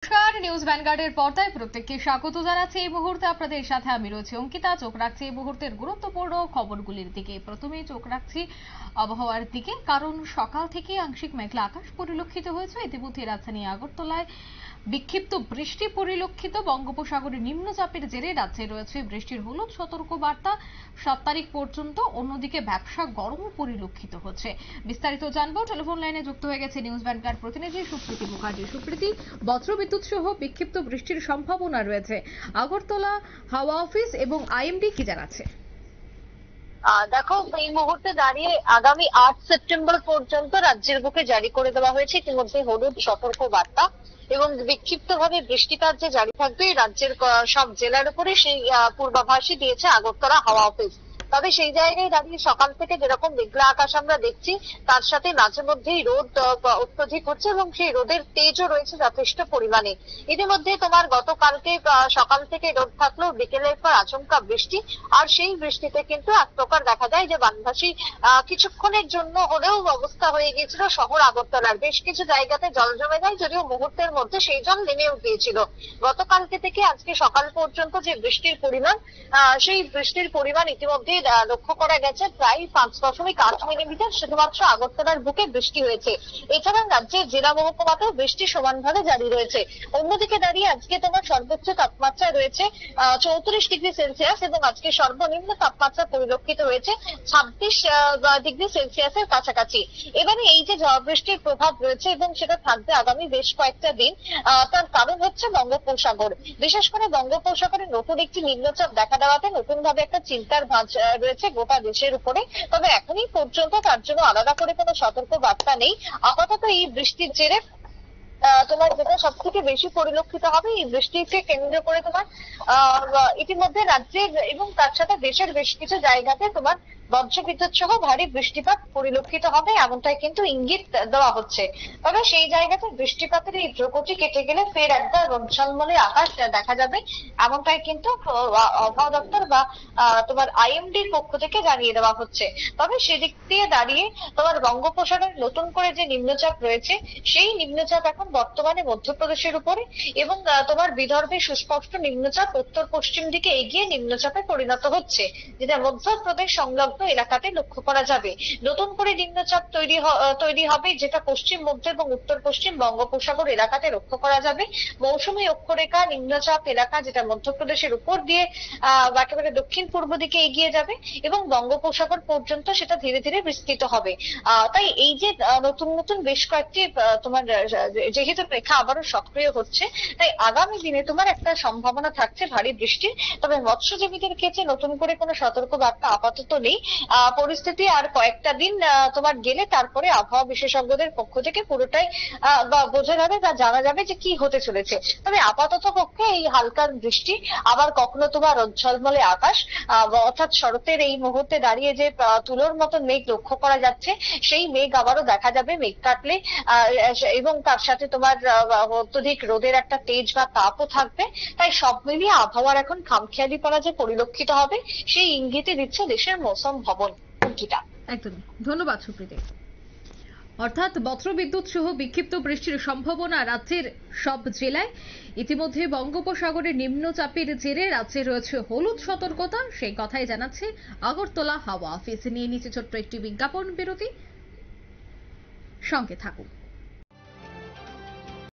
নমস্কার, নিউজ ভ্যানগার্ডের পর্দায় প্রত্যেককে স্বাগত জানাচ্ছি। এই মুহূর্তে আপনাদের সাথে আমি রয়েছি অঙ্কিতা। চোখ রাখছি এই মুহূর্তের গুরুত্বপূর্ণ খবরগুলির দিকে। প্রথমেই চোখ রাখছি আবহাওয়ার দিকে, কারণ সকাল থেকে আংশিক মেঘলা আকাশ পরিলক্ষিত হয়েছে। ইতিমধ্যে রাজধানী আগরতলায় বিক্ষিপ্ত বৃষ্টি পরিলক্ষিত। বঙ্গোপসাগরে নিম্নচাপের জেরে রাজ্যে রয়েছে বৃষ্টির হলুদ সতর্ক বার্তা 7 তারিখ পর্যন্ত। অন্যদিকে ব্যবসা গরম পরিলক্ষিত হচ্ছে। বিস্তারিত জানবো। টেলিফোন লাইনে যুক্ত হয়ে গেছে নিউজ ভ্যানগার্ড প্রতিনিধি সুপ্রীতি মুখার্জি। সুপ্রীতি, বজ্রবিদ্যুৎ সহ বিক্ষিপ্ত বৃষ্টির সম্ভাবনা রয়েছে। আগরতলা হাওয়া অফিস এবং আইএমডি কি জানাচ্ছে? দেখো, এই মুহূর্তে দাঁড়িয়ে আগামী 8 সেপ্টেম্বর পর্যন্ত রাজ্যের বুকে জারি করে দেওয়া হয়েছে ইতিমধ্যে হলুদ সতর্ক বার্তা এবং বিক্ষিপ্তভাবে বৃষ্টিপাত যে জারি থাকবে রাজ্যের সব জেলার উপরে সেই পূর্বাভাসই দিয়েছে আগরতলা হাওয়া অফিস। তবে সেই জায়গায় দাঁড়িয়ে সকাল থেকে যেরকম মেঘলা আকাশ আমরা দেখছি, তার সাথে মাঝে মধ্যেই রোদ অত্যধিক হচ্ছে এবং সেই রোদের তেজও রয়েছে যথেষ্ট পরিমাণে। ইতিমধ্যে তোমার গতকালকে সকাল থেকে রোদ থাকলেও বিকেলের পর আচমকা বৃষ্টি, আর সেই বৃষ্টিতে কিন্তু এক প্রকার দেখা যায় যে বানভাসী কিছুক্ষণের জন্য হলেও অবস্থা হয়ে গিয়েছিল শহর আগরতলার। বেশ কিছু জায়গাতে জল জমে যায়, যদিও মুহূর্তের মধ্যে সেই জল নেমেও গিয়েছিল। গতকালকে থেকে আজকে সকাল পর্যন্ত যে বৃষ্টির পরিমাণ, সেই বৃষ্টির পরিমাণ ইতিমধ্যে লক্ষ্য করা গেছে প্রায় 5.8 মিলিমিটার শুধুমাত্র আগরতলার বুকে বৃষ্টি হয়েছে। এছাড়া রাজ্যের জেলা মহকুমাতেও বৃষ্টি সমানভাবে জারি রয়েছে। অন্যদিকে দাঁড়িয়ে আজকে তোমার সর্বোচ্চ তাপমাত্রা রয়েছে 34 ডিগ্রি সেলসিয়াস এবং আজকে সর্বনিম্ন তাপমাত্রা পরিলক্ষিত হয়েছে 26 ডিগ্রি সেলসিয়াসের কাছাকাছি। এবারে এই যে ঝড় বৃষ্টির প্রভাব রয়েছে এবং সেটা থাকবে আগামী বেশ কয়েকটা দিন, তার কারণ হচ্ছে বঙ্গোপসাগর। বিশেষ করে বঙ্গোপসাগরে নতুন একটি নিম্নচাপ দেখা দেওয়াতে নতুন ভাবে একটা চিন্তার ভাঁজ রয়েছে গোটা দেশের উপরে। তবে এখনই পর্যন্ত তার জন্য আলাদা করে কোনো সতর্ক বার্তা নেই। আপাতত এই বৃষ্টির জেরে তোমার যেটা সব থেকে বেশি পরিলক্ষিত হবে, এই বৃষ্টিকে কেন্দ্র করে তোমার ইতিমধ্যে রাজ্যের এবং তার সাথে দেশের বেশ কিছু জায়গাতে তোমার বজ্রবিদ্যুৎ সহ ভারী বৃষ্টিপাত পরিলক্ষিত হবে, এমনটাই কিন্তু ইঙ্গিত দেওয়া হচ্ছে। তবে সেই জায়গাতে বৃষ্টিপাতের এই প্রকোপটি কেটে গেলে ফের একবার রোদঝলমলে আকাশ দেখা যাবে, এমনটাই কিন্তু আবহাওয়া দপ্তর বা তোমার আইএমডির পক্ষ থেকে জানিয়ে দেওয়া হচ্ছে। তবে সেদিক দিয়ে দাঁড়িয়ে তোমার বঙ্গোপসাগরে নতুন করে যে নিম্নচাপ রয়েছে, সেই নিম্নচাপ এখন বর্তমানে মধ্যপ্রদেশের উপরে এবং তোমার বিদর্ভে সুস্পষ্ট নিম্নচাপ উত্তর পশ্চিম দিকে এগিয়ে নিম্নচাপে পরিণত হচ্ছে, যেটা মধ্যপ্রদেশ সংলগ্ন এলাকাতে লক্ষ্য করা যাবে। নতুন করে নিম্নচাপ তৈরি হবে, যেটা পশ্চিম মধ্য এবং উত্তর পশ্চিম বঙ্গোপসাগর এলাকাতে লক্ষ্য করা যাবে। মৌসুমী অক্ষরেখা নিম্নচাপ এলাকা যেটা মধ্যপ্রদেশের উপর দিয়ে একেবারে দক্ষিণ পূর্ব দিকে এগিয়ে যাবে এবং বঙ্গোপসাগর পর্যন্ত সেটা ধীরে ধীরে বিস্তৃত হবে। তাই এই যে নতুন নতুন বেশ কয়েকটি তোমার যেহেতু রেখা আবারও সক্রিয় হচ্ছে, তাই আগামী দিনে তোমার একটা সম্ভাবনা থাকছে ভারী বৃষ্টির। তবে মৎস্যজীবীদের ক্ষেত্রে নতুন করে কোনো সতর্ক বার্তা আপাতত নেই। পরিস্থিতি আর কয়েকটা দিন তোমার গেলে তারপরে আবহাওয়া বিশেষজ্ঞদের পক্ষ থেকে পুরোটাই বোঝা যাবে বা জানা যাবে যে কি হতে চলেছে। তবে আপাতত পক্ষে এই হালকা বৃষ্টি, আবার কখনো তোমার ঝলমলে আকাশ, অর্থাৎ শরতের এই মুহূর্তে দাঁড়িয়ে যে তুলোর মতন মেঘ লক্ষ্য করা যাচ্ছে, সেই মেঘ আবারও দেখা যাবে মেঘ কাটলে, এবং তার সাথে তোমার অত্যধিক রোদের একটা তেজ বা তাপও থাকবে। তাই সব মিলিয়ে আবহাওয়ার এখন খামখেয়ালিপনা যে পরিলক্ষিত হবে, সেই ইঙ্গিতই দিচ্ছে দেশের মৌসুম ভবন। একদমই ধন্যবাদ সুপ্রীতি। অর্থাৎ বজ্রবিদ্যুৎ সহ বিক্ষিপ্ত বৃষ্টির সম্ভাবনা রাজ্যের সব জেলায়। ইতিমধ্যে বঙ্গোপসাগরে নিম্নচাপের জেরে রাজ্যে রয়েছে হলুদ সতর্কতা, সেই কথাই জানাচ্ছে আগরতলা হাওয়া অফিস। নিয়ে নিচে ছোট্ট একটি বিজ্ঞাপন বিরতি, সঙ্গে থাকুন।